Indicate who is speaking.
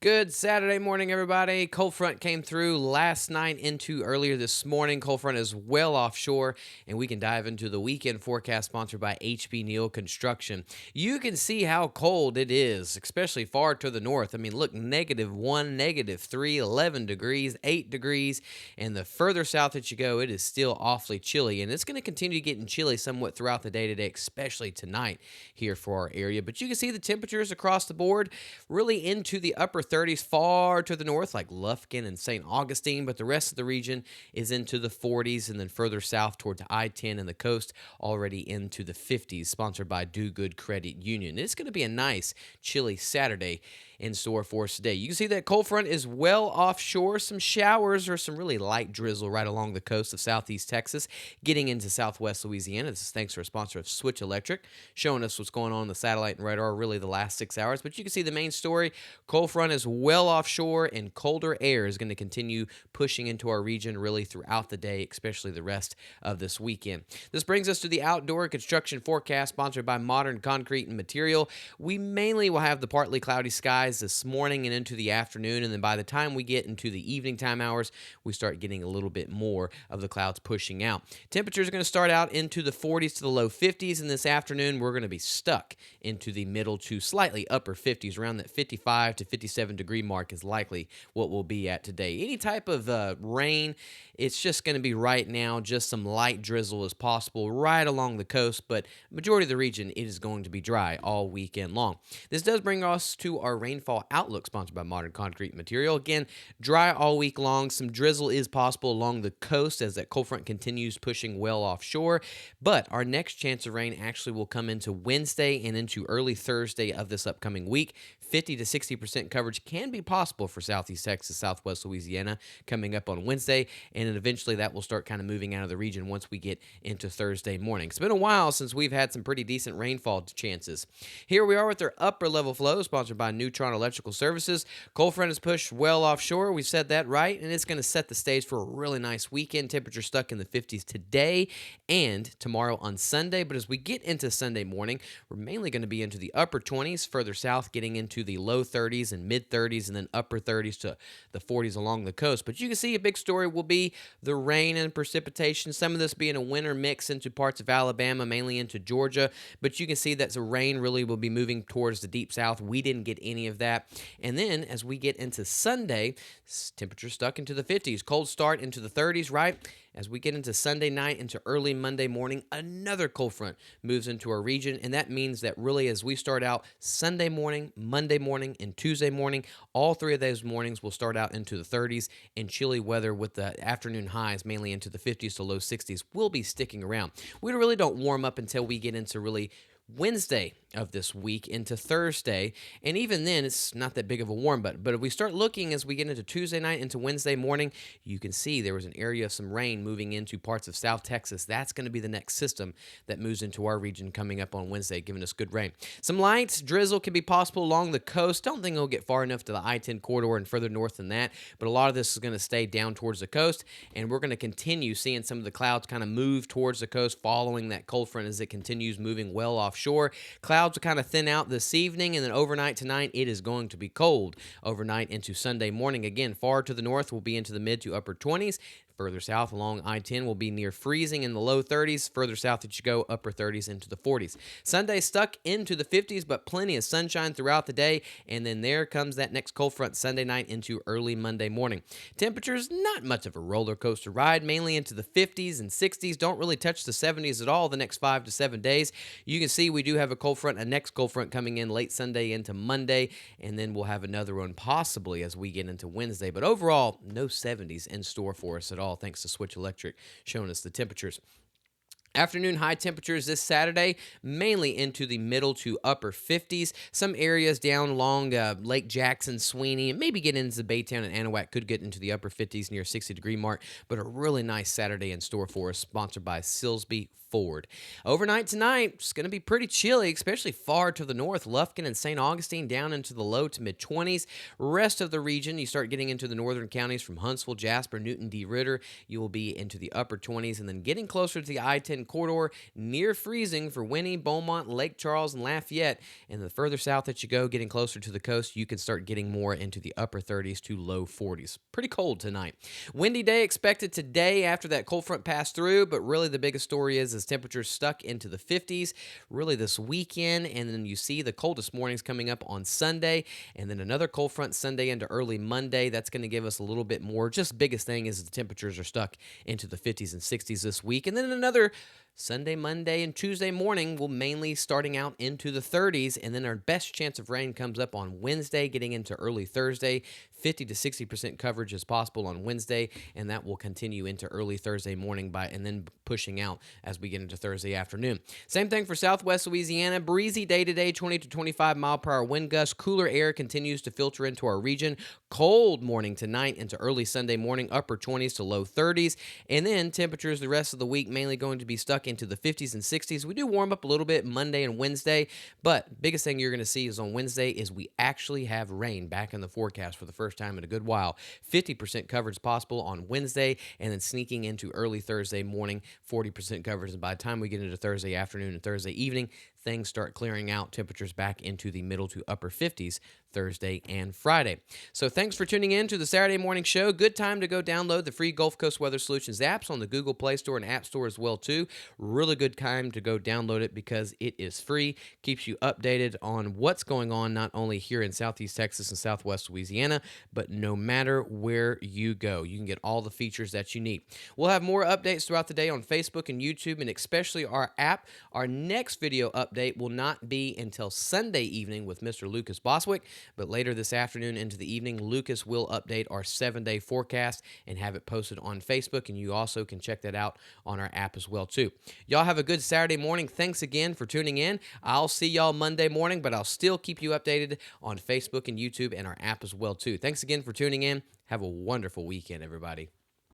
Speaker 1: Good Saturday morning, everybody. Cold front came through last night into earlier this morning. Cold front is well offshore, and we can dive into the weekend forecast sponsored by HB Neal Construction. You can see how cold it is, especially far to the north. I mean, look, -1, -3, 11 degrees, 8 degrees, and the further south that you go, it is still awfully chilly, and it's going to continue getting chilly somewhat throughout the day today, especially tonight here for our area. But you can see the temperatures across the board really into the upper 30s far to the north, like Lufkin and St. Augustine, but the rest of the region is into the 40s, and then further south towards I-10 and the coast, already into the 50s, sponsored by Do Good Credit Union. It's going to be a nice, chilly Saturday in store for us today. You can see that cold front is well offshore. Some showers or some really light drizzle right along the coast of southeast Texas, getting into southwest Louisiana. This is thanks to our sponsor of Switch Electric, showing us what's going on in the satellite and radar really the last 6 hours. But you can see the main story. Cold front is well offshore, and colder air is going to continue pushing into our region really throughout the day, especially the rest of this weekend. This brings us to the outdoor construction forecast sponsored by Modern Concrete and Material. We mainly will have the partly cloudy skies this morning and into the afternoon, and then by the time we get into the evening time hours, we start getting a little bit more of the clouds pushing out. Temperatures are going to start out into the 40s to the low 50s, and this afternoon we're going to be stuck into the middle to slightly upper 50s. Around that 55 to 57 degree mark is likely what we'll be at today. Any type of rain, it's just going to be right now just some light drizzle as possible right along the coast, but majority of the region, it is going to be dry all weekend long. This does bring us to our rainfall outlook sponsored by Modern Concrete Material. Again, dry all week long. Some drizzle is possible along the coast as that cold front continues pushing well offshore, but our next chance of rain actually will come into Wednesday and into early Thursday of this upcoming week. 50 to 60% coverage can be possible for southeast Texas, southwest Louisiana coming up on Wednesday, and then eventually that will start kind of moving out of the region once we get into Thursday morning. It's been a while since we've had some pretty decent rainfall chances. Here we are with our upper level flow sponsored by Neutron Electrical Services. Cold front is pushed well offshore. We said that right, and it's going to set the stage for a really nice weekend. Temperature stuck in the 50s today and tomorrow on Sunday, but as we get into Sunday morning, we're mainly going to be into the upper 20s, further south getting into the low 30s and mid 30s, and then upper 30s to the 40s along the coast. But you can see a big story will be the rain and precipitation. Some of this being a winter mix into parts of Alabama, mainly into Georgia, but you can see that the rain really will be moving towards the deep south. We didn't get any of that. And then as we get into Sunday, temperature stuck into the 50s, cold start into the 30s, right? As we get into Sunday night into early Monday morning, another cold front moves into our region, and that means that really as we start out Sunday morning, Monday morning, and Tuesday morning, all three of those mornings will start out into the 30s, and chilly weather with the afternoon highs mainly into the 50s to low 60s will be sticking around. We really don't warm up until we get into really Wednesday of this week into Thursday, and even then it's not that big of a warm but if we start looking as we get into Tuesday night into Wednesday morning, you can see there was an area of some rain moving into parts of South Texas. That's going to be the next system that moves into our region coming up on Wednesday, giving us good rain. Some light drizzle can be possible along the coast. Don't think it'll get far enough to the I-10 corridor and further north than that, but a lot of this is going to stay down towards the coast, and we're going to continue seeing some of the clouds kind of move towards the coast following that cold front as it continues moving well offshore. Clouds will kind of thin out this evening, and then overnight tonight, it is going to be cold. Overnight into Sunday morning, again, far to the north, will be into the mid to upper 20s. Further south along I-10 will be near freezing in the low 30s. Further south that you go, upper 30s into the 40s. Sunday stuck into the 50s, but plenty of sunshine throughout the day. And then there comes that next cold front Sunday night into early Monday morning. Temperatures, not much of a roller coaster ride, mainly into the 50s and 60s. Don't really touch the 70s at all the next 5 to 7 days. You can see we do have a next cold front coming in late Sunday into Monday, and then we'll have another one possibly as we get into Wednesday. But overall, no 70s in store for us at all, thanks to Switch Electric showing us the temperatures. Afternoon high temperatures this Saturday, mainly into the middle to upper 50s. Some areas down along Lake Jackson, Sweeney, and maybe get into Baytown and Anahuac could get into the upper 50s near 60 degree mark, but a really nice Saturday in store for us, sponsored by Silsby Ford. Overnight tonight, it's going to be pretty chilly, especially far to the north. Lufkin and St. Augustine down into the low to mid 20s. Rest of the region, you start getting into the northern counties from Huntsville, Jasper, Newton, DeRidder. You will be into the upper 20s, and then getting closer to the I-10 Canton corridor, near freezing for Winnie, Beaumont, Lake Charles, and Lafayette. And the further south that you go, getting closer to the coast, you can start getting more into the upper 30s to low 40s. Pretty cold tonight. Windy day expected today after that cold front passed through, but really the biggest story is temperatures stuck into the 50s really this weekend. And then you see the coldest mornings coming up on Sunday, and then another cold front Sunday into early Monday. That's going to give us a little bit more. Just biggest thing is the temperatures are stuck into the 50s and 60s this week. And then another Sunday, Monday, and Tuesday morning will mainly starting out into the 30s, and then our best chance of rain comes up on Wednesday, getting into early Thursday. 50 to 60% coverage is possible on Wednesday, and that will continue into early Thursday morning and then pushing out as we get into Thursday afternoon. Same thing for Southwest Louisiana. Breezy day today, 20 to 25 mile per hour wind gusts. Cooler air continues to filter into our region. Cold morning tonight into early Sunday morning, upper 20s to low 30s, and then temperatures the rest of the week mainly going to be stuck into the 50s and 60s. We do warm up a little bit Monday and Wednesday, but biggest thing you're going to see is on Wednesday is we actually have rain back in the forecast for the first time in a good while. 50% coverage possible on Wednesday, and then sneaking into early Thursday morning, 40% coverage. And by the time we get into Thursday afternoon and Thursday evening, things start clearing out, temperatures back into the middle to upper 50s Thursday and Friday. So thanks for tuning in to the Saturday Morning Show. Good time to go download the free Gulf Coast Weather Solutions apps on the Google Play Store and App Store as well too. Really good time to go download it because it is free. Keeps you updated on what's going on not only here in Southeast Texas and Southwest Louisiana, but no matter where you go. You can get all the features that you need. We'll have more updates throughout the day on Facebook and YouTube, and especially our app. Our next video update will not be until Sunday evening with Mr. Lucas Boswick, but later this afternoon into the evening, Lucas will update our 7-day forecast and have it posted on Facebook, and you also can check that out on our app as well too. Y'all have a good Saturday morning. Thanks again for tuning in. I'll see y'all Monday morning, but I'll still keep you updated on Facebook and YouTube and our app as well too. Thanks again for tuning in. Have a wonderful weekend, everybody.